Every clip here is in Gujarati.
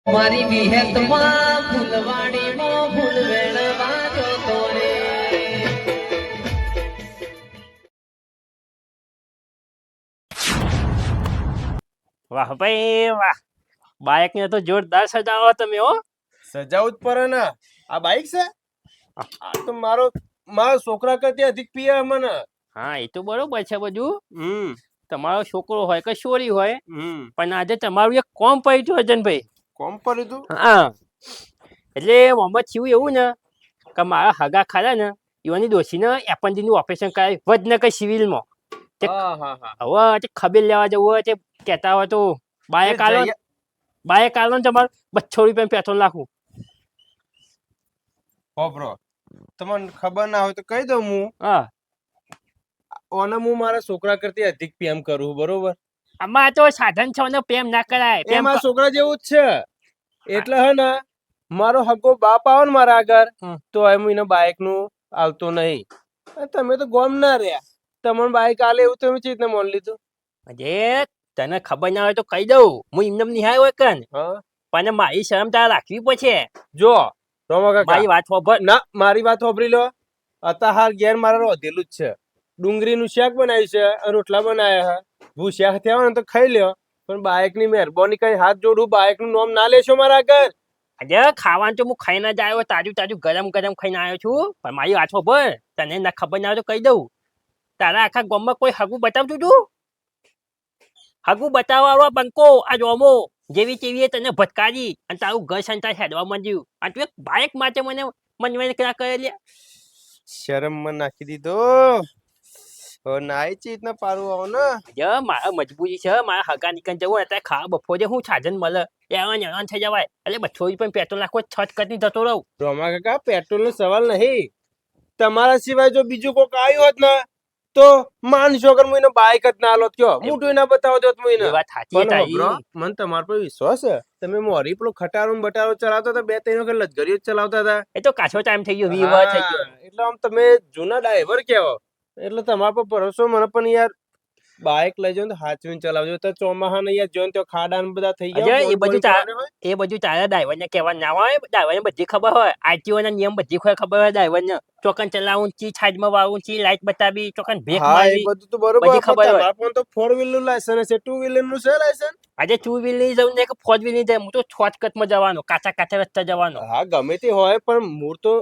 મારી વિહેતમાં ફૂલવાડીનો ફૂલ વેણવા જોતો રે. વાહ ભાઈ વાહ, બાઇક ને તો જોરદાર સજાવો તમે. હો સજાવું જ પડે ને. આ બાઈક છે, આ તો મારો છોકરા કરતી અધિક પીએ મને. હા, એ તો બરોબર છે બધું. તમારો છોકરો હોય કે છોરી હોય, પણ આજે તમારું એક કોમ પડ્યું અજનભાઈ. કોમ પર તું? હા, એટલે મોહમ્મદ થયું એવું ને કે મારા હગા ખરા ને એવાની ડોશીને એપન્ડિક્સનું ઓપરેશન કરાવી વડનગર સિવિલમાં. હવે ખબર લેવા જવું હોય તે કહેતા હોય તો બાઇક આલો ને તમારે 200 રૂપિયા પેટ્રોલ નાખું. હોબરો, તમને ખબર ના હોય તો કહી દઉં હું. હા, ઓને હું મારા છોકરા કરતી અધિક પ્રેમ કરું, બરોબર? આમાં તો સાધન છો ને પ્રેમ ના કરાય. એ મારા છોકરા જેવું જ છે. એટલે હે ને મારો હગો બાપ આવો ને મારા આગળ તો એમ એને બાઇક નું આવતો નહીં. તમે તો ગોમ ના રહ્યા, તમને બાઇક આલે એવું તમે ચીજ ને મોન લીધું. અરે તને ખબર ના હોય તો કહી દઉં, હું એમને નિહાય હોય કન પણ મારી શરમ તારે રાખવી પડશે. જો રોમા કાકા, મારી વાત હોભળ. ના મારી વાત હોભરી લો. અત્યાર ઘેર મારે રોધેલું જ છે. ડુંગળીનું શાક બનાવ્યું છે, રોટલા બનાવ્યા છે. ભૂસ્યા થયા હોય ને તો ખાઈ લ્યો, પણ બાઇક ની મહેરબાની કઈ હાથ જોડું, બાઇક નું નામ ના લેશો મારા આગળ. અરે ખાવાનું તો હું ખાઈને જ આવ્યો, તાજું તાજું ગરમ ગરમ ખાઈને આવ્યો છું. પણ મારી વાત હોભળ, તને ના ખબર ના હોય તો કહી દઉં. તારા આખા ગામમાં કોઈ હગું બતાવતું તું? હગું બતાવવા બંકો આ જોમો જેવી તેવી તને ભટકારી અને તારું ઘર સંસાર હેડવા માંડ્યું. અને તું એક બાઇક માટે મને કરેલી. શરમ માં નાખી દીધો. નાઈ ચીજ ના પાડું આવો ને. મારા મજબૂરી છે, મારા હગા નીકળ જવું અત્યારે ખાવા બપોરે હું સાધન મળે એવાન થઈ જવાય. એટલે 200 રૂપિયા પેટ્રોલ નાખો છત કરી જતો રહું. રોમા કાકા, પેટ્રોલ નો સવાલ નહીં. તમારા સિવાય જો બીજું કોઈક આવ્યું હોત ને તો માનશો કે હું એને બાઇક જ ના આલો કયો મોટું ના બતાવો દો હું એને. વાત સાચી તારી. મને તમારા પર વિશ્વાસ છે. તમે મોરી પેલો ખટારો બટારો ચલાવતા હતા, 2-3 વખત લશ્કરીઓ ચલાવતા હતા. એ તો કાછો ટાઈમ થઈ ગયો, 20 વર્ષ થઈ ગયો. એટલે આમ તમે જૂના ડ્રાઈવર કેવો, એટલે તમારા પર ભરોસો મને. પણ યાર બાઇક લઈ જાવ તો હાચવીને ચલાવજો. તો ચોમાહા ને યાર જોઈને તો ખાડા ને બધા થઈ ગયા. એ બધું તારા ડ્રાઈવર ને કહેવા ના હોય. ડ્રાઈવર ને બધી ખબર હોય, આરટીઓ ના નિયમ બધી ખબર હોય ડ્રાઈવર ને. ચોકન ચલાવું, ચી સાઈડમાં વાવું, ચી લાઈટ બતાવી, ચોકન બ્રેક મારવી. બધું તો બરોબર. બધી ખબર હોય. તમારા તો 4 વ્હીલર નું લાયસન્સ છે, 2 વ્હીલર નું છે લાયસન્સ? આજે 2 વ્હીલર ની જવું ને કે 4 વ્હીલર ની જાય, હું તો શોર્ટકટમાં જવાનો, કાચા રસ્તા જવાનો. હા, ગમે તે હોય, પણ મૂળ તો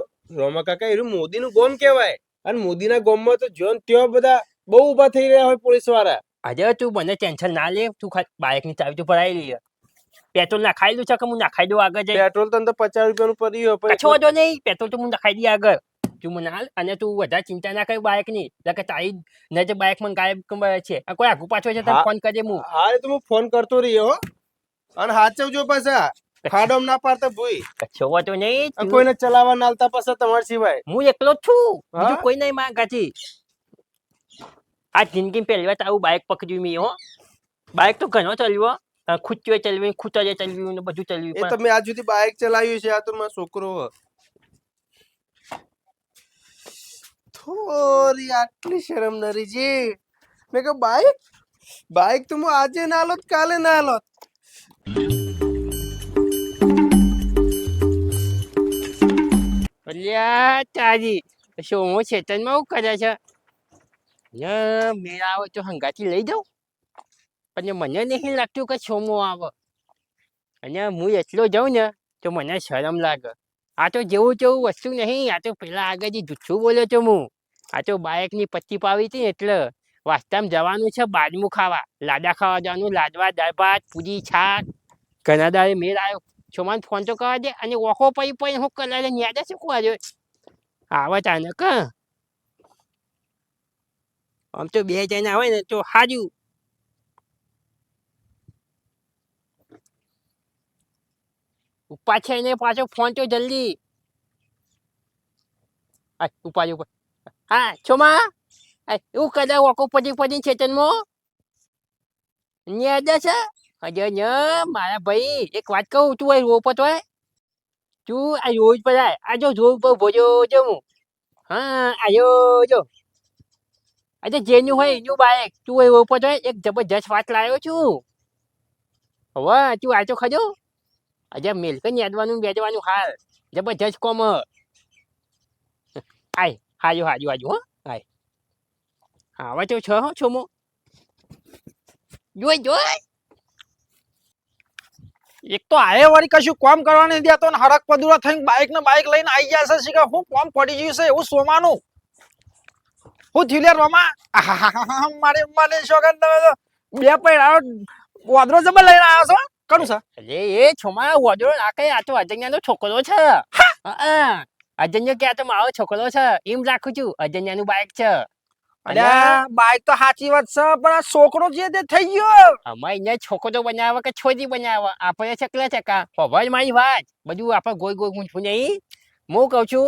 રોમા કાકા એનું મોદી નું ગોમ કહેવાય. અને મોદી ના ગોમ માં તો જોન ત્યાં બધા બહુ ઉભા થઈ રહ્યા હોય પોલીસ વાળા. આજે તું મને ટેન્શન ના લે, તું બાઇક ની ચાવી તો ભરાઈ લે. પેટ્રોલ નાખાયેલું છે કે હું નાખાઈ દઉં આગળ જઈ? પેટ્રોલ તને તો 50 રૂપિયા નું પડ્યું હોય. કશો વાંધો નહીં, પેટ્રોલ તો હું નાખાઈ દઈએ આગળ. તું મને હાલ, અને તું વધારે ચિંતા ના કરી બાઇક ની. કે તારી નજર બાઇક માં ગાયબ છે, કોઈ આગુ પાછો છે તને ફોન કરજે. હું હા, તો હું ફોન કરતો રહ્યો. અને હાચવજો પાછા, ખાડો ના પાડતા ભૂઈ. કશો વાંધો નહીં, કોઈને ચલાવવા ના આલતા પાછા તમારા સિવાય. હું એકલો જ છું, બીજું કોઈ નહીં મારા ગાથી. આ જિંદગી પહેલી વાર તારું બાઇક પકડ્યું મેં. હો, બાઇક તો ઘણો ચલ્યો, ખુચ્ચીઓ ચલવી, ખૂચરીએ ચલવ્યું ને બધું ચલ્વ્યું. એ તમે આજ સુધી બાઇક ચલાવ્યું છે? આ તો મારો છોકરો થોડી આટલી શરમ નરી જી. મેં કહ્યું બાઇક તો હું આજે ના લો, કાલે ના લો. તારી શું ચેતનમાં શું કરે છે? મેળા આવે તો હંગાથી લઈ જાઉં, પણ મને નહીં લાગતું કે છોમો આવે. અને હું એટલો જાઉં ને તો મને શરમ લાગે. આ તો જેવું તેવું વસ્તુ નહીં. આ તો પેલા આગળથી જુઠ્ઠું બોલ્યો છો હું. આ તો બાઇકની પટ્ટી પાવી હતી એટલે વાસ્તામાં જવાનું છે, બાજમું ખાવા, લાડા ખાવા જવાનું. લાડવા, દાળ ભાત, પૂરી, છાક. ઘણા દાડે મેળ આવ્યો. છોમાને ફોન તો કરવા દે. અને ઓખો પડી હું કલર યાદ છે કું આવે તાને ક આમ તો 2 જણા હોય ને તો સારું. પાછળ ને પાછો ફોન તો જલ્દી ઉપાડ. હા છોમા, એવું કદાચ ઓકો પડી ચેતનમાં યાદ છે. હજે ન મારા ભાઈ એક વાત કહું, તું રોડ પર હોય, તું આ રોડ પર આ જો રોડ પર ભોજો જો હું. હા આયો જો. આજે જેનું હોય એનું બાઇક, તું રોડ પર હોય. એક જબરજસ્ત વાત લાવ્યો છું. હવે તું આ તો ખજો. આજે મિલકત યાદવાનું બેજવાનું હાલ જબરજસ્ત કોમ હ. આય હાજો હો આય હા હવે તો છ હો છોમો જોઈ એક તો આયે વળી કશું કામ કરવા નહીં દેતો ને હરક પદુરા થઈને બાઈક ને બાઈક લઈને આવી ગયા છે શીખા હું કામ પડી ગયું છે એવું સોમાનું હું થયું લે રોમા આહાહાહા, મારે શોગન તમે તો બે પૈડા વાદરો જબર લઈને આવ્યો છો કરું છે અરે એ છોમા વડો નાખે આ તો અજન્યાનો છોકરો છે અજન્યો કે આ તો મારો છોકરો છે એમ રાખું છું અજન્યાનું બાઈક છે અલ્યા બાઈક તો સાચી વાત છે પણ આ છોકરો જે તે થઈ ગયો અમારે અહીંયા છોકરો બનાવે કે છોરી બનાવે આપણે ચકલા ચકા ખબર મારી વાત બધું આપણે ગોઈ ગોઈ ગુંચું નહીં હું કહું છું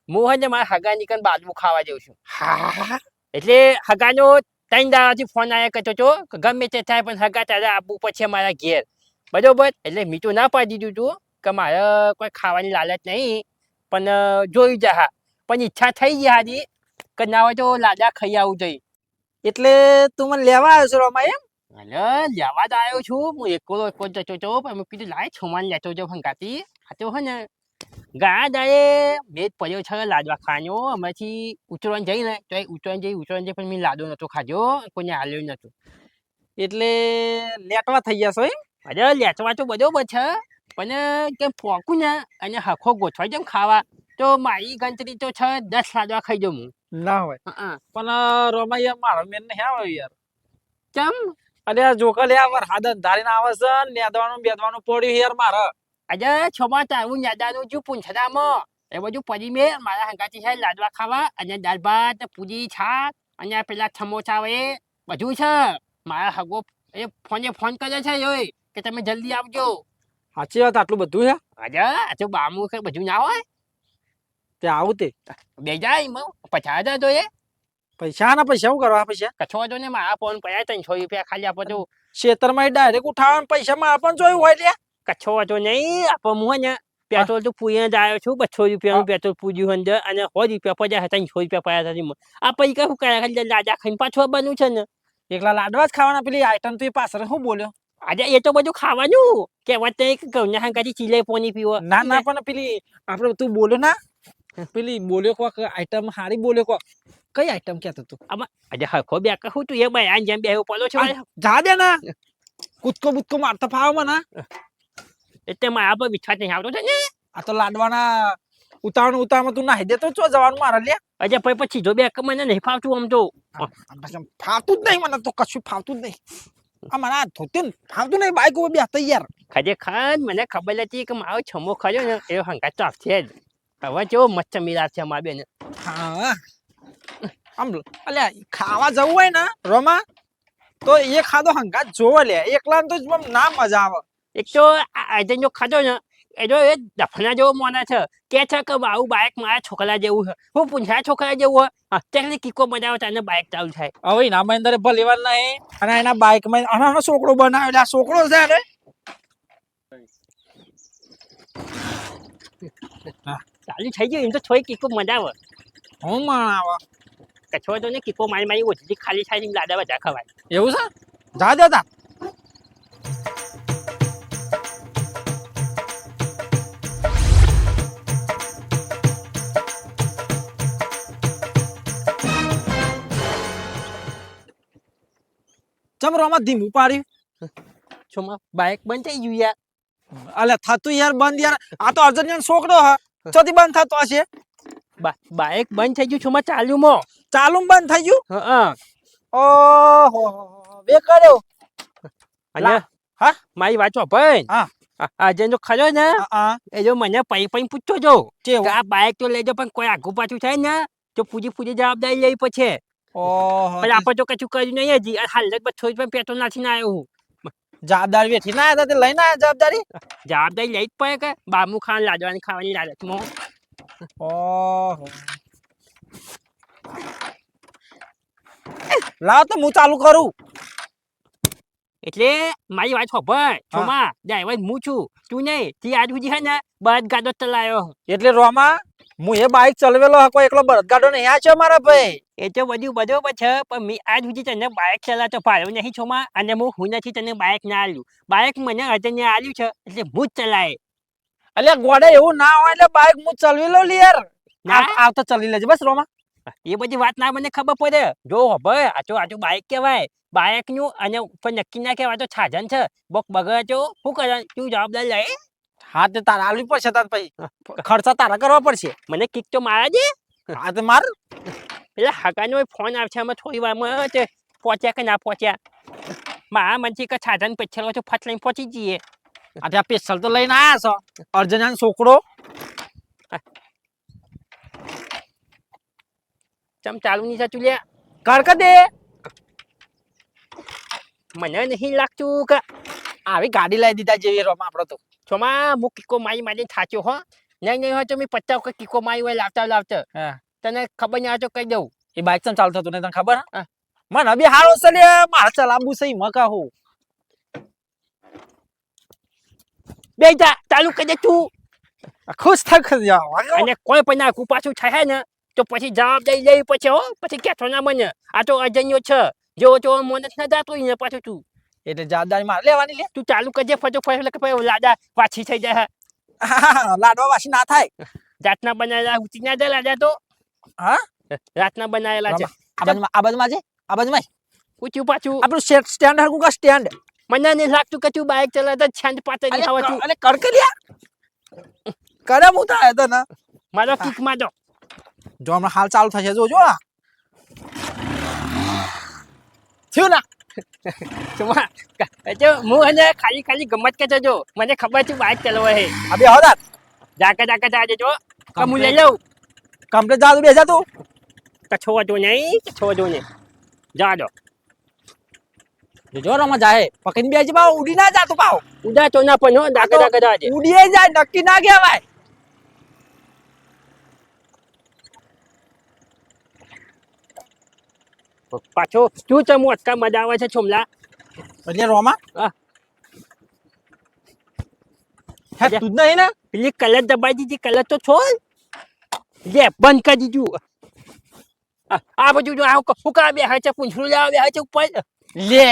હું હે ને મારા હગા નીકળ બાજુ ખાવા જઉં છું હા એટલે હગાનો 3 દાડાથી ફોન આવ્યા કરતો હતો કે ગમે તે થાય પણ હગા તારે આવવું પછી મારા ઘેર બરોબર એટલે મેં તો ના પાડી દીધું હતું કે મારે કોઈ ખાવાની લાલચ નહીં પણ જોઈ જા પણ ઈચ્છા થઈ ગઈ હાજી કે ના હોય તો લાડા ખાઈ આવું જોઈએ એટલે તું મને લેવા આવ્યો છો રોમા એમ અરે લેવા જ આવ્યો છું હું એકલો જતો હતો પણ મેં કીધું લાય છોમાન લેતો જાઉં ભંગાતી આ તો હે ને ગયા દાડે મેં પડ્યો છે લાડવા ખાવાનો હમણાંથી ઉતરવાન જઈને તો એ ઉતરવાન જઈ પણ મેં લાડો નતો ખાધો કોઈને હાલ્યો નતો એટલે લેટવા થઈ ગયા છો એમ અરે લેચવા તો બરોબર છે પણ કેમ પોકું ને અને હખો ગોઠવાઈ જાઉં ખાવા તો મારી ગણતરી તો છે 10 લાડવા ખાઈ જાઉં હું ના હોય પણ રોમા યાર મારો મેન નહીં આવે યાર ચમ અરે આ જોકા લે આ વરસાદ અંધારીને આવે છે ને નેદવાનું બેદવાનું પડ્યું યાર મારે આજે છોમાં તારું યાદાનું જો પૂંછડામાં એ બધું પડી મેં મારા હંગાતી છે લાડવા ખાવા અને દાળ ભાત પૂરી છાશ અને પેલા સમોસા આવે એ બધું છે મારા હગો એ ફોન કરે છે ઓય કે તમે જલ્દી આવજો સાચી વાત આટલું બધું છે આજે આ તો બામુ કે બધું ના હોય તે આવું તે બે જાય પચાસ હજાર તો એ પૈસા ના પૈસા શું કરવા પૈસા કચ્છો તો ને મારા ફોન પડ્યા 300 રૂપિયા ખાલી આપો તો ખેતરમાં ડાયરેક્ટ ઉઠાવવાના પૈસા માં આપણ જોયું હોય લે કચ્છો તો નહીં આપો હું ને પેટ્રોલ તો પૂરીને જ આવ્યો છું 200 રૂપિયાનું પેટ્રોલ પૂર્યું અંદર અને 100 રૂપિયા પડ્યા હતા 300 રૂપિયા પડ્યા હતા આ પૈસા શું કર્યા ખાલી લાડા ખાઈને પાછો બનવું છે ને એકલા લાડવા જ ખાવાના પેલી આઈટમ તો એ પાછળ શું બોલ્યો આજે એ તો બધું ખાવાનું કહેવત નહીં કે ઘઉંના હાંકાથી ચીલે પોની પીવો ના ના પણ પેલી આપણે તું બોલ્યો ના પેલી બોલ્યો કોક આઈટમ હારી બોલ્યો કોક કઈ આઈટમ કહેતો તું આમાં આજે હરખો બે કહું તું એ ભાઈ જેમ બે પડો છો જા દે ના કૂદકો બુદકો મારતા ફાવ મને એટલે મારા પર વિશ્વાસ નહીં આવતો છે ને આ તો લાડવાના ઉતાવળમાં તું નાહી દેતો છો જવાનું મારા લે અજે પછી જો બે મને નહીં ફાવતું આમ તો ફાવતું જ નહીં મને તો કશું ફાવતું જ નહીં આ મને ધોતું ફાવતું નહીં બાઈક ઉપર બેસતા યાર ખરેખર મને ખબર હતી કે મારો છમો ખર્યો ને એ હંકા તો આપશે જ હવે કેવો મસ્ત મિલાપ છે મારા બેન હા આમ અલ્યા ખાવા જવું હોય ને રોમા તો એ ખાધો હંગાત જોવે લે એકલા તો ના મજા આવે એક તો આજે જો ખાધો ને એ જો એ દફના જેવો મોના છે કે છે કે આવું બાઈક મારા છોકરા જેવું છે હું પૂછ્યા છોકરા જેવું હોય ત્યારે કિકો બનાવો તને બાઈક ચાલુ થાય હવે એના અંદર ભલે વાર નહીં અને એના બાઈક માં આનો છોકરો બનાવ્યો આ છોકરો છે ને ચાલુ થઈ ગયું એમ તો થોડી કિકો મજા આવે હું માણાવા કચ્છો તો ને કિકો મારી ઓછી ખાલી થાય ને લાડા બધા ખવાય એવું છે જા દે તા ચમ રોમાં ધીમું પાડ્યું છોમાં બાઈક બંધ થઈ ગયું યાર અલે થતું યાર બંધ યાર આ તો અર્જન્ટિયન છોકરો હ ચોથી બંધ થતો હશે બાઈક બંધ થઈ ગયું છોમાં ચાલુ માં ચાલુ બંધ થઈ ગયું હા ઓહો બે કર્યો અને હા મારી વાત ભાઈ હા આજે જો ખરો ને હા એ જો મને પૈ પૂછતો જો કેવું? કે આ બાઈક તો લેજો પણ કોઈ આગુ પાછું થાય ને તો પૂરી જવાબદારી લઈ પછી ઓહો પણ આપણે તો કશું કર્યું નહીં હજી હાલ જ 200 રૂપિયા પેટ્રોલ નાખીને આવ્યો હું જવાબદારી બેઠી ના આવ્યા તે લઈને આવ્યા જવાબદારી જવાબદારી લઈ જ પડે કે બામુ ખાન લાડવાની ખાવાની લાલચમાં ઓહો લાવ તો હું ચાલુ કરું એટલે મારી વાત ખબર છોમાં ડ્રાઈવર હું છું તું નહીં તી આજ સુધી છે ને બળદ ગાડો ચલાવ્યો એટલે રોમા હું એ બાઈક ચલાવેલો કોઈ એકલો બળદગાડો નહીં આ છે મારા ભાઈ એ તો બધું બરોબર છે પણ મેં આજ સુધી તને બાઇક ચલાવતો પાડ્યો નહીં છોમાં અને હું નથી તને બાઇક ના આલ્યું બાઇક મને અજન્ય આલ્યું છે એટલે હું જ ચલાય અલ્યા ગોડે એવું ના હોય એટલે બાઈક હું ચલવી લઉં લે યાર ના. આવતા ચલી લેજે બસ રોમા એ બધી વાત ના મને ખબર પડે જો હવે આજો બાઈક કહેવાય બાઈક નું અને ઉપર નક્કી ના કહેવાય તો સાધન છે બોક બગડે તો શું કરે તું જવાબદારી લે હા તે તારા આલવી પડશે તાર પછી ખર્ચા તારા કરવા પડશે મને કિક તો મારા દે હા તે માર એટલે હગાનો ફોન આવશે અમે થોડી વારમાં તે પહોંચ્યા કે ના પહોંચ્યા મારા મનથી કે સાધન પેછલ હોય તો ફટ લઈને પહોંચી જઈએ આ પેશલ તો લઈને આયા છો અર્જુન છોકરો ચમ ચાલુ નહીં થતું લ્યા કડક દે મને નહીં લાગતું કે આવી ગાડી લાવી દીધા જેવી રોમા આપડે તો છોમાં હું કિકો મારી થાચ્યો હો નહીં હોય તો મેં 50 વખત કિકો મારી હોય લાવતા હા તને ખબર નહીં આવે તો કહી દઉં એ બાઈક ચમ ચાલુ થતું નહીં તને ખબર હા. મને બી હારો છે લે મારે ચલાવવું છે મકા હું બે જા ચાલુ કરી દે તું ખુશ થઈ જાવ અને કોઈ પણ આખું પાછું થાય ને તો પછી જવાબદારી લેવી પછી હો પછી કહેતો ના મને આ તો અજન્યો છે જો તો મોનસ ના જાતો ને પાછું તું એટલે જવાબદારી મારે લેવાની લે તું ચાલુ કરજે ફટોફટ એટલે કે પછી લાડા પાછી થઈ જાય લાડવા વાસી ના થાય રાતના બનાવેલા ઉચી ના જાય લાડા તો હા રાતના બનાવેલા છે આ બાજુમાં છે આ બાજુમાં ઊંચું પાછું આપણું સ્ટેન્ડ હરકું કા સ્ટેન્ડ મને નહીં લાગતું કે તું બાઈક ચલાવતા છંદ પાતે નહીં આવતું અલે કડકે લ્યા કરે હું થાય તો ને મારો કિક માં દો જો હમણાં હાલ ચાલુ થશે જોજો આ થયું ના હું અને ખાલી ગમત કે જો મને ખબર છે બાઈક ચલાવે છે અબે હોદા જાકે જાજે જો કે હું લઈ લઉં કમ્પ્લીટ જા તું બેસા તું કછો જો નહીં જા દો જો રમા જાય પકડીને બેસી પાવ ઉડી ના જા તું પાવ ઉડા તો ના પણ હો જાકે જાજે ઉડીએ જાય નક્કી ના કહેવાય પાછો તું ચમુ અટકા મજા આવે છે છોમલા એટલે રોમા હા. હે તું જ નહીં ને પેલી કલર દબાઈ દીધી કલર તો છોડ લે બંધ કરી દીધું આ બધું જો આ હુકા બે હાચે પૂંછડું લાવ બે હાચે ઉપર લે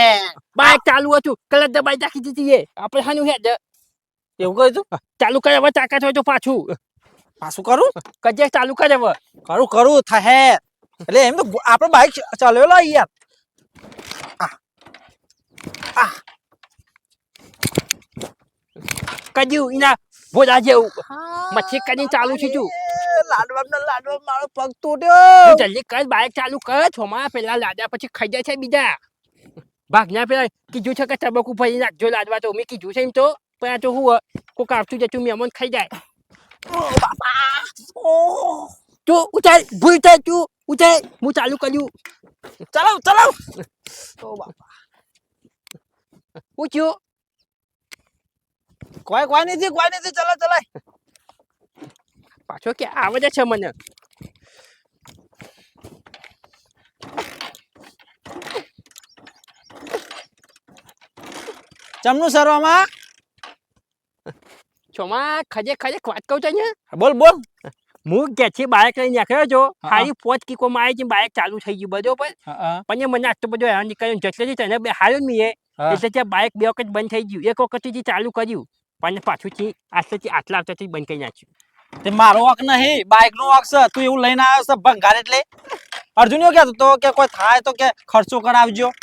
બાઈક ચાલુ હતું કલર દબાઈ નાખી દીધી એ આપણે હાનું હેડ એવું કહ્યું તું ચાલુ કરે હવે તાકાત હોય તો પાછું પાછું કરું કજે ચાલુ કરે હવે કરું થાય એટલે એમ તો આપણે બાઈક ચલાવેલો યાર કજ્યું એના ભોલા જેવું મચ્છી કરીને ચાલુ છે તું લાડવા મારો પગ તૂટ્યો તું જલ્દી કર બાઈક ચાલુ કર છોમાં પેલા લાદા પછી ખાઈ જાય છે બીજા ભાગના પેલા કીધું છે કે તબકુ ભરી નાખજો લાદવા તો મેં કીધું છે એમ તો પણ આ તો હું કોક આવતું જતું મહેમાન ખાઈ જાય તું ઉતાર ભૂલ થાય તું ઉતાર હું ચાલુ કર્યું ચલાવ ઉચ્યો કોઈ નથી ચલાય પાછો કે આવડે છે મને ચમનું સરવામાં છોમાં ખજે વાત કહું છે ને બોલ હું ઘેરથી બાઈક લઈને નીકળ્યો છો ખાલી 5 કિકો માં આવી બાઈક ચાલુ થઈ ગયું બરોબર પણ મને આટલો બધો હેરાન નીકળ્યો જેટલેથી તને બે હાર્યો ને મેં એટલે ત્યાં બાઈક 2 વખત બંધ થઈ ગયું એક વખતથી ચાલુ કર્યું પણ પાછુંથી આટલા આવતાથી બંધ કરી નાખ્યું તે મારો વાક નહીં બાઈક નો વાક છે તું એવું લઈને આવ્યો છે ભંગાર એટલે અર્જુન એવું કહેતો તો કે કોઈ થાય તો કે ખર્ચો કરાવજો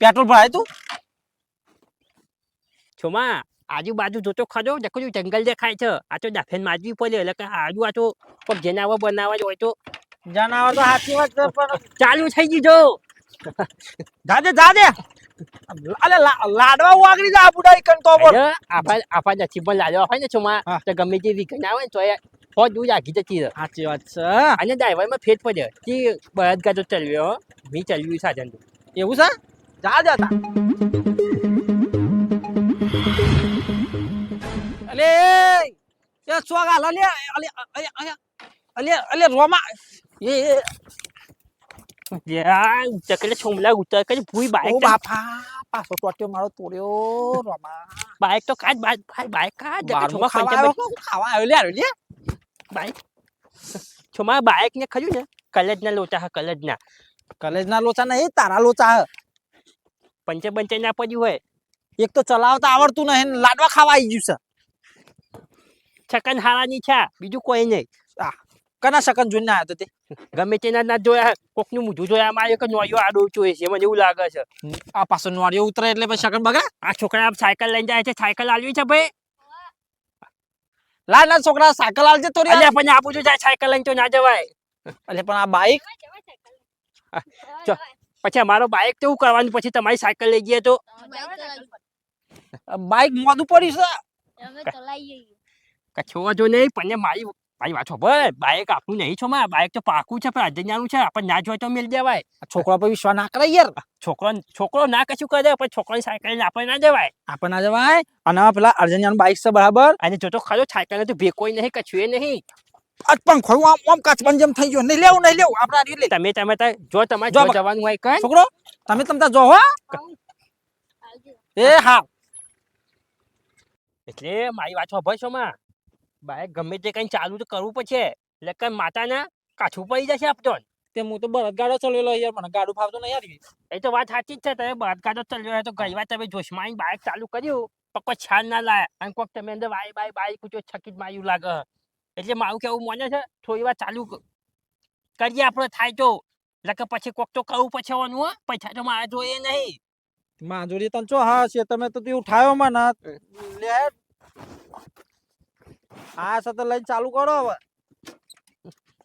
પેટ્રોલ ભરાય તું છોમાં આજુબાજુ જોતો ખરો દેખો જંગલ દેખાય છે આ તો ડાફેન મારવી પડે એટલે કે આજુ આ તો કોઈ જનાવર બનાવવા જ હોય તો જનાવર તો સાચી વાત છે પણ ચાલુ થઈ ગયું જાજે અલે લાડવા વાગડી જા બુડાઈ કન તો બોલ આપા નથી પણ લાડવા હોય ને છોમાં તો ગમે તે વિઘન આવે ને તો એ હો દૂર આગી જતી રહે સાચી વાત છે અને ડ્રાઈવરમાં ફેર પડે કે બળદગાડો ચલાવ્યો મેં ચલાવ્યું સાધન એવું છે જા અલે એ સોગા અલે રોમા ચકલે છોમલા ઉતર કરી ભૂઈ ઓ બાઈક બાપા પાછો ટોટ્યો મારો તોડ્યો રોમા બાઈક તો કાઢ બાઈક કાઢ બારમો ખાવા આવ્યો લે બાઈક છોમા બાઈક ને ખર્યું ને કલજ ના લોચા હા કલેજ ના લોચા નહીં તારા લોચા પંચે ના પડ્યું હોય એક તો ચલાવતા આવડતું નહીં લાડવા ખાવા આવી ગયું છે શકન હારાની છે બીજું કોઈ નહીં. કના શકન જોઈને આવ્યો તો તે ગમે તેના ના જોયા કોકનું મોઢું જોયા મારે કે નોયો આડો જોઈએ છે મને એવું લાગે છે. આ પાછો નોળિયો ઉતરે એટલે પછી શકન બગા આ છોકરા સાયકલ લઈને જાય છે સાયકલ આલવી છે ભાઈ. લાલ છોકરા સાયકલ આલજે તો અલ્યા પણ આ બધું જાય સાયકલ લઈને તો ના જવાય. એટલે પણ આ બાઈક ચો પછી અમારો બાઇક કેવું કરવાનું પછી તમારી સાયકલ લઈ જઈએ તો બાઈક મોદું પડ્યું છે કછો જો નહીં પણ મારી મારી વાત ભાઈ બાઇક આપણું નહીં છો માં બાઇક તો પાકું છે પણ અજન્યાનું છે આપણને ના જોય તો મેળ દેવાય. છોકરા પર વિશ્વાસ ના કરે યાર છોકરો ના કશું કરે પણ છોકરાની સાયકલ લઈને આપણે ના જવાય. આપણે ના જવાય અને પેલા અર્જન્યાનું બાઈક છે બરાબર અને જો તો ખરો સાયકલ તો ભેકોય નહીં કશું એ નહીં. આજ પંખો આમ કાચબન જેમ થઈ ગયો નહીં લેવું આપણે આ લે તમે જો તમારે જો જવાનું હોય કઈ છોકરો તમે તમતા જો હો એ હા એટલે મારી વાત ભાઈ છો માં બાઇક ગમે તે કઈ ચાલુ તો કરવું પડશે એટલે કઈ માતાના કાઠું પડી જશે આપતો. તે હું તો બળદગાડો ચલાવેલો યાર મને ગાડું ફાવતું નહીં યાર એ તો વાત સાચી જ છે તમે બળદગાડો ચલાવ્યો હોય તો ગઈ વાર તમે જોશમાં બાઇક ચાલુ કર્યું પણ કોઈ છાન ના લાયા અને કોઈક તમે અંદર બાઈક કૂચો છકી માર્યું લાગે. એટલે મારું કેવું મને છે થોડી વાર ચાલુ કરીએ આપણે થાય તો એટલે પછી કોક તો કરવું પછી હોવાનું હો પૈસા તો મારે જોઈએ નહીં. માજોરી તને ચો હા છે તમે તો તું ઉઠાયો મને લે આ સાથે લઈને ચાલુ કરો હવે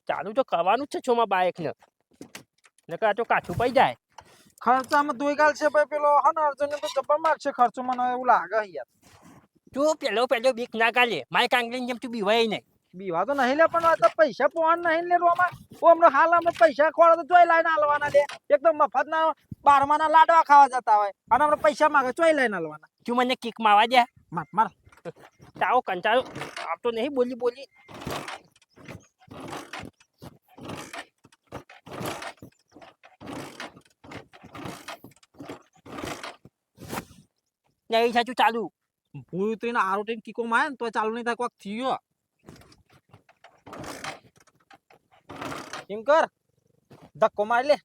ચાલુ તો કરવાનું જ છે છોમાં બાઇક ને નકર આ તો કાઠું પડી જાય. ખર્ચામાં દોઈ ગાલ છે ભાઈ પેલો હા ને અર્જુન તો જબર માર છે ખર્ચો મને એવું લાગે યાર તું પેલો બીક ના ગાલે મારી કાંગલી જેમ તું બીવાય નહીં. બીવા તો નહીં લે પણ આ તો પૈસા પોવાન નહીં લે રોમાં હમણાં હાલ અમે પૈસા ખોળો તો ચોઈ લઈને હાલવાના લે એકદમ મફત ના 12 ના લાડવા ખાવા જતા હોય અને હમણાં પૈસા માંગે ચોઈ લઈને હાલવાના. તું મને કિક મારવા દે માર ચાવો કંટાળો આવતો નહીં બોલી નહીં સાચું ચાલુ ભૂલ ઉતરીને આરોટીને કીકો મારે ને તો ચાલુ નહીં થાય કોક થયો એમ કર ધક્કો મારી લે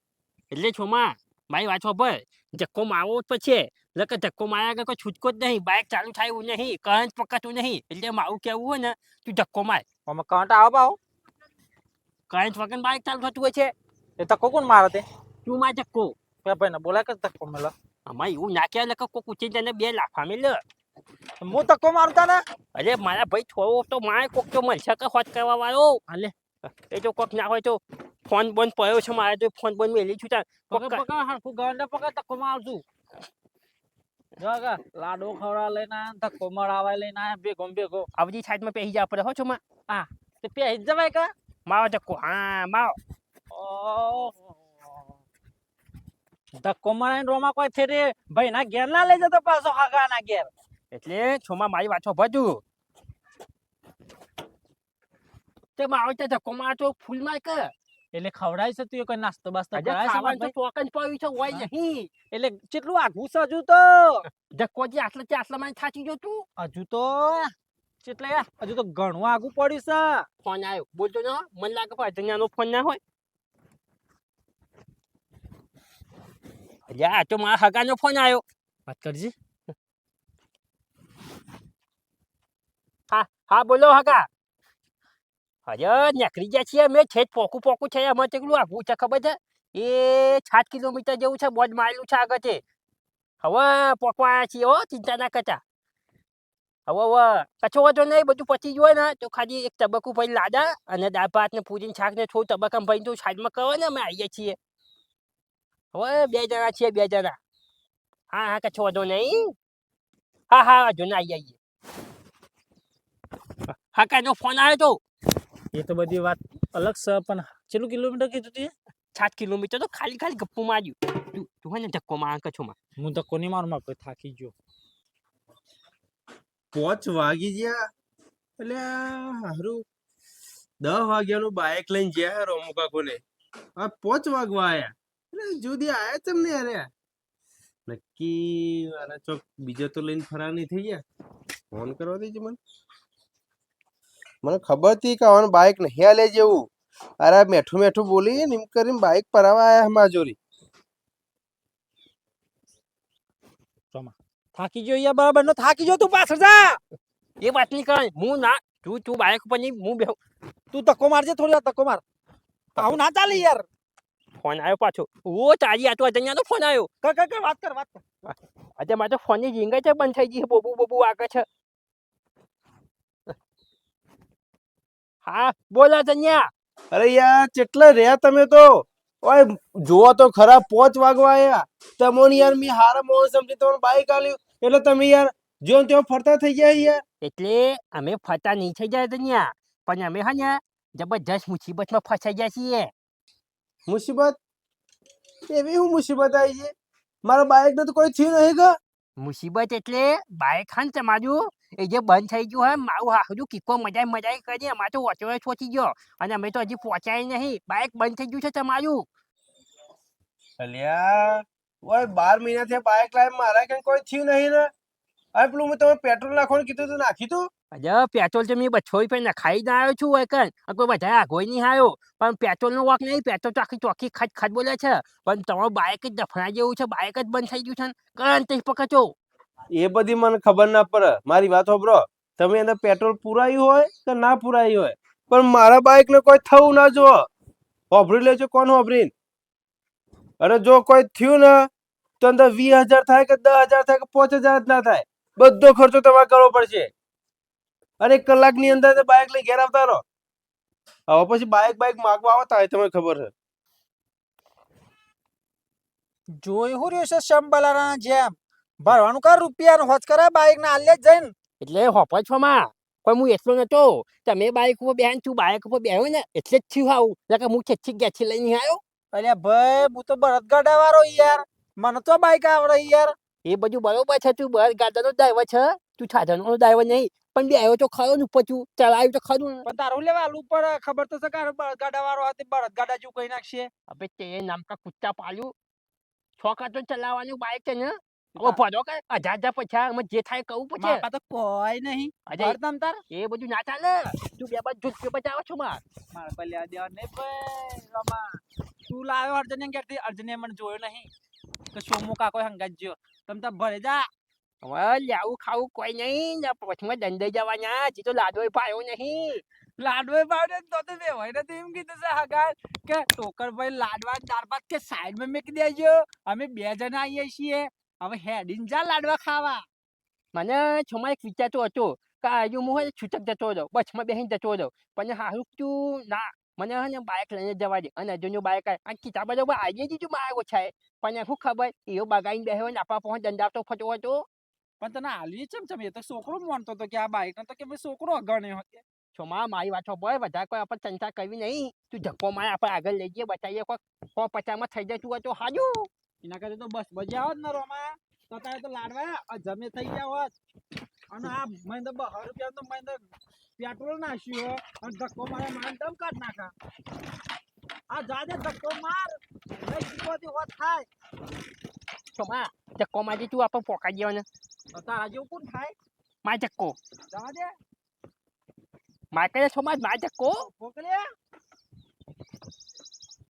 એટલે છોમાં મારી વાત ભાઈ ધક્કો મારવો જ પછી એટલે ધક્કો માર્યા કે કોઈ છૂટકો જ નહીં બાઇક ચાલુ થાય એવું નહીં કરંટ પકડતું નહીં એટલે મારું કેવું હોય ને તું ધક્કો માર અમે કરંટ આવો પાવ કરંટ વગર બાઇક ચાલુ થતું હોય છે એ ધક્કો કોણ મારે તે તું માર ધક્કો પેલા ભાઈ ને બોલાય કે ધક્કો મેલો આમાં એવું ના કહેવાય એટલે કોક ઉચી તને બે લાફા મેલે હું ધક્કો મારતા ને અરે મારા ભાઈ થોડો તો મારે કોક તો મળશે કે હોત કરવા વાળો હાલે એ તો કોક ના હોય તો ફોન બંધ પડ્યો છે મારે તો ફોન બંધ મેલી છું તાર પકડ હરખું ગંડે પકડ ધક્કો મારશું જોગા લાડો ખવડા લઈને ધક્કો મરાવા લઈને ભેગો આ બધી સાઈડમાં પહેરી જા પડે હો છો માં હા તે પહેરી જવાય કા મારો ધક્કો હા મારો ધક્કો મારીને રોમાં કોઈ ફેરે ભાઈ ના ઘેર ના લઈ જતો પાછો હાગા ના ઘેર એટલે છોમાં મારી વાતો ભજુ તે મારો તે ધક્કો મારતો ફૂલ માર કે એટલે ખવડાય છે તું કોઈ નાસ્તો બાસ્તો અરે ખાવાનું તો ચોકન પડ્યું છે હોય નહીં એટલે કેટલું આઘું છે હજુ તો ધક્કો જે આટલા માં થાચી ગયો તું હજુ તો એટલે હજુ તો ઘણું આઘું પડ્યું છે ફોન આવ્યો બોલતો ના મને લાગે અજન્યાનો ફોન ના હોય અલ્યા આ તો મારા હગાનો ફોન આવ્યો વાત કરજી હા બોલો હગા અરે નીકળી ગયા છીએ મેં છેદ પોકું છે અમારે કેટલું આઘું છે ખબર છે એ 7 કિલોમીટર જેવું છે બોર્ડ મારેલું છે આગળ છે હવે પોકવા આવ્યા છીએ હો ચિંતા ના કરતા હવે કચો વાંધો નહીં બધું પતી ગયું ને તો ખાલી એક તબક્કું ભાઈ લાદા અને દાળ ભાત ને પૂરીને શાક ને થોડું તબક્કામાં ભાઈ તો સાઈડમાં કરો ને અમે આવીએ છીએ હવે 2 જણા છીએ 2 જણા હા કચો વાંધો નહીં હા વાંધો ના આવીએ હા કાનો ફોન આવ્યો તો એ તો બધી વાત અલગ છે પણ કેટલું કિલોમીટર કીધું તું 7 કિલોમીટર તો ખાલી ગપ્પો માર્યું તું હોય ને ધક્કો માર કચ્છોમાં હું ધક્કો નહીં મારું કોઈ થાકી ગયો 5 વાગી ગયા એટલે હારું 10 વાગ્યાનું બાઇક લઈને ગયા રોમુ કાકોને આ 5 વાગવા આયા એટલે જુદી આયા તમને અરે નક્કી મારા ચોક બીજો તો લઈને ફરાર નહીં થઈ ગયા ફોન કરવા દેજે મને ખબર હતી કે આવવાનું બાઇક નહીં આલે જેવું અરે મેઠું બોલી ને એમ કરીને બાઇક પરાવા આયા માજોરી થાકી ગયો યાર બરાબર નો થાકી ગયો તું પાછળ જા એ વાત નહીં કર હું ના તું બાઇક ઉપર નહીં હું બેહું. તું ધક્કો મારજે થોડી વાર ધક્કો માર આવું ના ચાલે યાર ફોન આવ્યો પાછો. ઓ તારી આ તો અજન્યાનો ફોન આવ્યો. કર વાત કર આજે મારે તો ફોનની રીંગ જ બંધ થઈ ગઈ છે. બોબુ આગળ છે. હા બોલો અજન્યા. અરે યાર કેટલા રહ્યા તમે તો ઓય જોવો તો ખરા 5 વાગવા આયા તમોને યાર મી હારા મોણ સમજી તમને બાઈક આલ્યું એટલે તમે યાર જ્યો ત્યાં ફરતા થઈ ગયા યાર એટલે અમે ફરતા નહીં થઈ જાય અજન્યા, પણ અમે હે ને જબરજસ્ત મુસીબતમાં ફસાઈ ગયા છીએ. મુસીબત એવી હું મુસીબત આવી છે મારા બાઈક ને તો કોઈ થયું નહીં કે મુસીબત એટલે બાઇક હા ને તમારું એ જે બંધ થઈ ગયું હોય મારું હાહરું કિક્કો મજા કરી અમારે તો ઓચો છોટી ગયો અને અમે તો હજી પહોંચાય નહીં. બાઇક બંધ થઈ ગયું છે તમારું. અલ્યા ઓય 12 મહિના થયા બાઈક લાવી મારા કઈ કોઈ થયું નહીં ને હવે પેલું મેં તમે પેટ્રોલ નાખવાનું કીધું તો નાખી તું અરે પેટ્રોલ તો મેં 200 રૂપિયા નખાઈ ના આવ્યો છું હોય કન કોઈ બધા આગોય નહીં આવ્યો પણ પેટ્રોલ નો વોક નહીં. પેટ્રોલ તો આખી ચોખ્ખી ખટ બોલે છે પણ તમારું બાઇક જ દફના જેવું છે. બાઇક જ બંધ થઈ ગયું છે કન તે પકડો. એ બધી મને ખબર ના પડે મારી વાત સાંભળો તમે અંદર પેટ્રોલ પુરાયું હોય કે ના પુરાયું હોય પણ મારા બાઈક ને કોઈ થવું ના જો હોભરી લેજો કોણ હોભરી અને જો કોઈ થયું ને તો અંદર 20,000 થાય કે 10,000 થાય કે 5,000 જ ના થાય બધો ખર્ચો તમારે કરવો પડશે અને 1 કલાકની અંદર બાઈક લઈ ઘેર આવતા રહો. હવે પછી બાઈક માગવા આવતા હોય તમને ખબર છે જોઈ હું રહ્યો છે શંબલાના જેમ ભરવાનું કર રૂપિયા હોજ કરે બાઈક ના આલે જઈને એટલે હોપર છો માં કોઈ હું એટલો નતો. તમે બાઇક ઉપર બેન તું બાઇક ઉપર બેહ્યો ને એટલે જ થયું આવું એટલે હું છેક ગેથી લઈને આવ્યો. અલ્યા ભાઈ હું તો બળદગાડા વાળો યાર મને તો બાઈક આવડે યાર એ બધું બરોબર છે. તું બસ ગાડાનો ડ્રાઈવર છે, તું સાધનનો ડ્રાઈવર નહીં. પણ બેહ્યો તો ખરો ને ઉપર તું ચલાવ્યું તો ખરું ને. પણ તારું લેવા આલુ પર ખબર તો છે કે બળદગાડા વાળો હાથે બળદગાડા જેવું કઈ નાખશે અબે તે નામ કા કુત્તા પાલ્યું છોકરા તો ચલાવવાનું બાઇક છે ને ઓ ભરો કે 1000 પૈસા અમે જે થાય કહું પછી. માપા તો કોઈ નહીં અરે ભરતમ તાર એ બધું ના ચાલે. તું બે બાજુ ઝૂક બચાવો છો માં. મારે પર લેવા દેવા નહીં ભાઈ રમા તું લાવ્યો અર્જુન ઘેરથી અર્જુને મને જોયો નહીં કે સોમુ કાકો હંગાત જ્યો તમ તાર ભરે જા હવે લેવું ખાવું કોઈ નહીં ને પછમાં દંડે જવાના હજી તો લાડવો પાયો નહીં. લાડવે પાડે તો બે હોય ને એમ કીધું છે હગાર કે ટોકર ભાઈ લાડવા દાળ ભાત કે સાઈડ માં મેકી દેજો અમે 2 જણા આવીએ છીએ હવે હેડીન જા લાડવા ખાવા મને છોમાં એક વિચારતો હતો કે આજુ હું હે છૂટક જતો રહો બસમાં બેસીને જતો રહો પણ હારું તું ના મને હે ને બાઇક લઈને જવા દે અને હજુ બાઇક આ કિતાબ બરાબર આવી દીધું મારા ઓછા પણ શું ખબર એવો બગાઈને બેહ્યો ને આપણા પહોંચ દંડાવતો ફટો હતો. પણ તને હાલી ચમ એ તો છોકરો માનતો હતો કે આ બાઈક નો તો કે છોકરો ગણ્યો હતો છોમાં મારી વાતો બોય વધારે કોઈ આપણે ચિંતા કરવી નહીં. તું ધક્કો મારે આપણે આગળ લઈ જઈએ બતાવીએ કોઈ 150 થઈ જતું હોય તો હાજુ એના કરતા તો બસ બજાવ જ ને રોમા તો તારે તો લાડવા જમે થઈ ગયા હોત અને આ મેં તો 12 રૂપિયા તો મેં તો પેટ્રોલ નાખ્યું અને ધક્કો મારે મારે દમ કાઢ નાખા આ જાજે ધક્કો માર નહીં શીખવાથી હોત થાય છોમાં ધક્કો મારી તું આપણે પોકાઈ ગયો ને તો તારા જેવું કોણ થાય માર ધક્કો જવા દે માર કરે છોમાં માર ધક્કો પોકલે